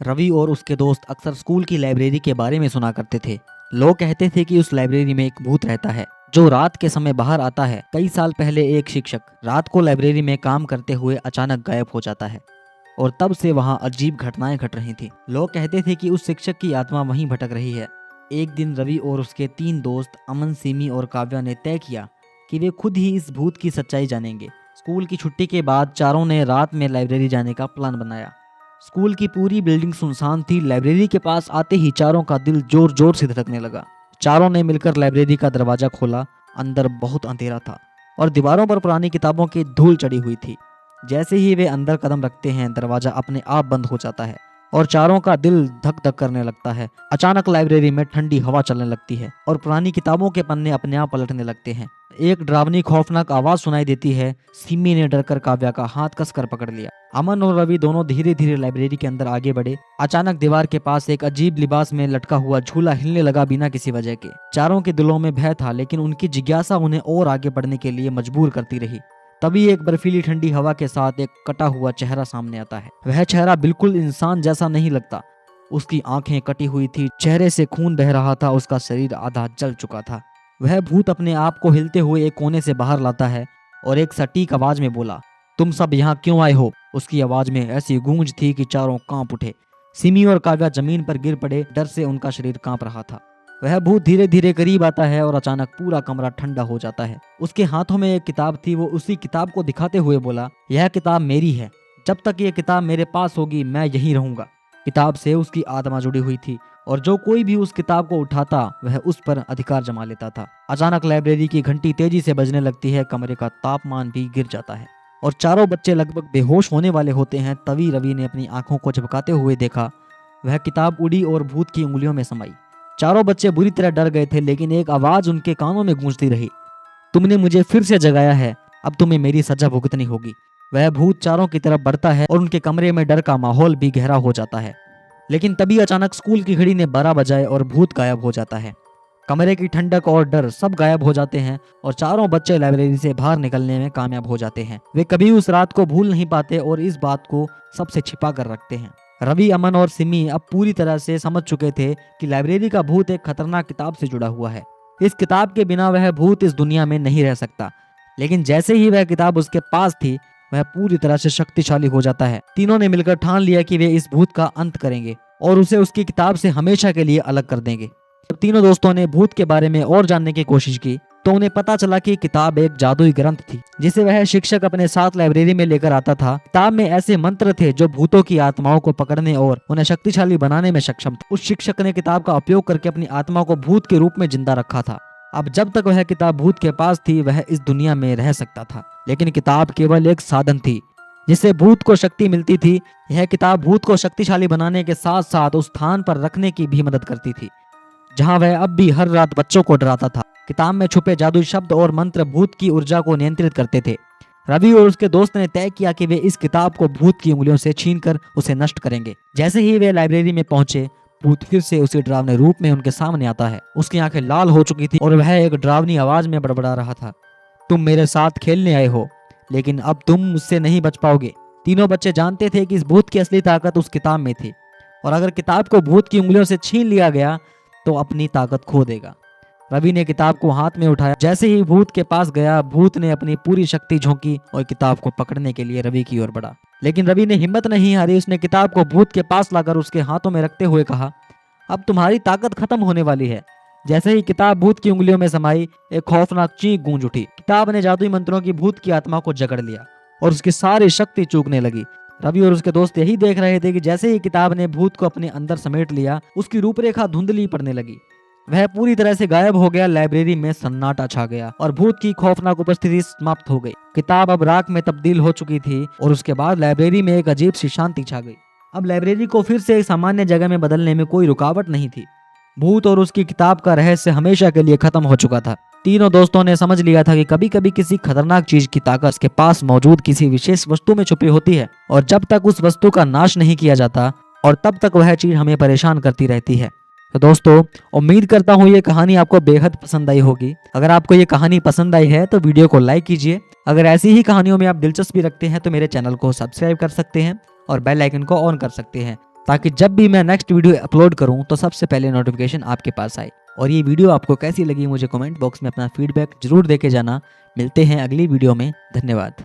रवि और उसके दोस्त अक्सर स्कूल की लाइब्रेरी के बारे में सुना करते थे। लोग कहते थे कि उस लाइब्रेरी में एक भूत रहता है जो रात के समय बाहर आता है। कई साल पहले एक शिक्षक रात को लाइब्रेरी में काम करते हुए अचानक गायब हो जाता है और तब से वहां अजीब घटनाएं घट रही थी। लोग कहते थे कि उस शिक्षक की आत्मा वहीं भटक रही है। एक दिन रवि और उसके 3 दोस्त अमन, सिमी और काव्या ने तय किया कि वे खुद ही इस भूत की सच्चाई जानेंगे। स्कूल की छुट्टी के बाद चारों ने रात में लाइब्रेरी जाने का प्लान बनाया। स्कूल की पूरी बिल्डिंग सुनसान थी। लाइब्रेरी के पास आते ही चारों का दिल जोर जोर से धड़कने लगा। चारों ने मिलकर लाइब्रेरी का दरवाजा खोला। अंदर बहुत अंधेरा था और दीवारों पर पुरानी किताबों की धूल चढ़ी हुई थी। जैसे ही वे अंदर कदम रखते हैं, दरवाजा अपने आप बंद हो जाता है और चारों का दिल धक धक करने लगता है। अचानक लाइब्रेरी में ठंडी हवा चलने लगती है और पुरानी किताबों के पन्ने अपने आप पलटने लगते हैं। एक डरावनी खौफनाक आवाज सुनाई देती है। सिमी ने डरकर काव्या का हाथ कसकर पकड़ लिया। अमन और रवि दोनों धीरे धीरे लाइब्रेरी के अंदर आगे बढ़े। अचानक दीवार के पास एक अजीब लिबास में लटका हुआ झूला हिलने लगा बिना किसी वजह के। चारों के दिलों में भय था, लेकिन उनकी जिज्ञासा उन्हें और आगे बढ़ने के लिए मजबूर करती रही। तभी एक बर्फीली ठंडी हवा के साथ एक कटा हुआ चेहरा सामने आता है। वह चेहरा बिल्कुल इंसान जैसा नहीं लगता। उसकी आंखें कटी हुई थी, चेहरे से खून बह रहा था, उसका शरीर आधा जल चुका था। वह भूत अपने आप को हिलते हुए एक कोने से बाहर लाता है और एक सटीक आवाज में बोला, तुम सब यहाँ क्यों आए हो? उसकी आवाज में ऐसी गूंज थी कि चारों कांप उठे। सिमी और काव्या जमीन पर गिर पड़े। डर से उनका शरीर कांप रहा था। वह भूत धीरे धीरे करीब आता है और अचानक पूरा कमरा ठंडा हो जाता है। उसके हाथों में एक किताब थी। वो उसी किताब को दिखाते हुए बोला, यह किताब मेरी है। जब तक ये किताब मेरे पास होगी मैं यहीं रहूंगा। किताब से उसकी आत्मा जुड़ी हुई थी और जो कोई भी उस किताब को उठाता वह उस पर अधिकार जमा लेता था। अचानक लाइब्रेरी की घंटी तेजी से बजने लगती है। कमरे का तापमान भी गिर जाता है और चारों बच्चे लगभग बेहोश होने वाले होते हैं। तभी रवि ने अपनी आंखों को झपकाते हुए देखा। वह किताब उड़ी और भूत की उंगलियों में समाई। चारों बच्चे बुरी तरह डर गए थे, लेकिन एक आवाज उनके कानों में गूंजती रही, तुमने मुझे फिर से जगाया है, अब तुम्हें मेरी सजा भुगतनी होगी। वह भूत चारों की तरफ बढ़ता है और उनके कमरे में डर का माहौल भी गहरा हो जाता है। लेकिन तभी अचानक स्कूल की घड़ी ने 12 बजाए और भूत गायब हो जाता है। कमरे की ठंडक और डर सब गायब हो जाते हैं और चारों बच्चे लाइब्रेरी से बाहर निकलने में कामयाब हो जाते हैं। वे कभी उस रात को भूल नहीं पाते और इस बात को सबसे छिपा कर रखते हैं। रवि, अमन और सिमी अब पूरी तरह से समझ चुके थे कि लाइब्रेरी का भूत एक खतरनाक किताब से जुड़ा हुआ है। इस किताब के बिना वह भूत इस दुनिया में नहीं रह सकता। लेकिन जैसे ही वह किताब उसके पास थी, वह पूरी तरह से शक्तिशाली हो जाता है। तीनों ने मिलकर ठान लिया कि वे इस भूत का अंत करेंगे और उसे उसकी किताब से हमेशा के लिए अलग कर देंगे। जब तीनों दोस्तों ने भूत के बारे में और जानने की कोशिश की तो उन्हें पता चला कि किताब एक जादुई ग्रंथ थी जिसे वह शिक्षक अपने साथ लाइब्रेरी में लेकर आता था। किताब में ऐसे मंत्र थे जो भूतों की आत्माओं को पकड़ने और उन्हें शक्तिशाली बनाने में सक्षम थे। उस शिक्षक ने किताब का उपयोग करके अपनी आत्मा को भूत के रूप में जिंदा रखा था। अब जब तक वह किताब भूत के पास थी, वह इस दुनिया में रह सकता था। लेकिन किताब केवल एक साधन थी जिससे भूत को शक्ति मिलती थी। यह किताब भूत को शक्तिशाली बनाने के साथ साथ उस स्थान पर रखने की भी मदद करती थी जहां वह अब भी हर रात बच्चों को डराता था। किताब में छुपे जादुई शब्द और मंत्र भूत की ऊर्जा को नियंत्रित करते थे। रवि और उसके दोस्त ने तय किया कि वे इस किताब को भूत की उंगलियों से छीनकर उसे नष्ट करेंगे। जैसे ही वे लाइब्रेरी में पहुंचे, भूत फिर से उसी डरावने रूप में उनके सामने आता है। उसकी आंखें लाल हो चुकी थी और वह एक डरावनी आवाज में बड़बड़ा रहा था, तुम मेरे साथ खेलने आए हो, लेकिन अब तुम मुझसे नहीं बच पाओगे। तीनों बच्चे जानते थे कि इस भूत की असली ताकत उस किताब में थी और अगर किताब को भूत की उंगलियों से छीन लिया गया तो अपनी ताकत खो देगा। रवि ने किताब को हाथ में उठाया। जैसे ही भूत के पास गया, भूत ने अपनी पूरी शक्ति झोंकी और किताब को पकड़ने के लिए रवि की ओर बढ़ा। लेकिन रवि ने हिम्मत नहीं हारी। उसने किताब को भूत के पास लाकर उसके हाथों में रखते हुए कहा, अब तुम्हारी ताकत खत्म होने वाली है। जैसे ही किताब भूत की उंगलियों में समाई, एक खौफनाक चीख गूंज उठी। किताब ने जादुई मंत्रों की भूत की आत्मा को जकड़ लिया और उसकी सारी शक्ति चूकने लगी। रवि और उसके दोस्त यही देख रहे थे कि जैसे ही किताब ने भूत को अपने अंदर समेट लिया, उसकी रूपरेखा धुंधली पड़ने लगी। वह पूरी तरह से गायब हो गया। लाइब्रेरी में सन्नाटा छा गया और भूत की खौफनाक उपस्थिति समाप्त हो गई। किताब अब राख में तब्दील हो चुकी थी और उसके बाद लाइब्रेरी में एक अजीब सी शांति छा गई। अब लाइब्रेरी को फिर से एक सामान्य जगह में बदलने में कोई रुकावट नहीं थी। भूत और उसकी किताब का रहस्य हमेशा के लिए खत्म हो चुका था। तीनों दोस्तों ने समझ लिया था कि कभी कभी किसी खतरनाक चीज की ताकत उसके पास मौजूद किसी विशेष वस्तु में छुपी होती है और जब तक उस वस्तु का नाश नहीं किया जाता और तब तक वह चीज हमें परेशान करती रहती है। तो दोस्तों, उम्मीद करता हूँ ये कहानी आपको बेहद पसंद आई होगी। अगर आपको ये कहानी पसंद आई है तो वीडियो को लाइक कीजिए। अगर ऐसी ही कहानियों में आप दिलचस्पी रखते हैं तो मेरे चैनल को सब्सक्राइब कर सकते हैं और बेल आइकन को ऑन कर सकते हैं ताकि जब भी मैं नेक्स्ट वीडियो अपलोड करूं तो सबसे पहले नोटिफिकेशन आपके पास आए। और ये वीडियो आपको कैसी लगी मुझे कमेंट बॉक्स में अपना फीडबैक जरूर देके जाना। मिलते हैं अगली वीडियो में। धन्यवाद।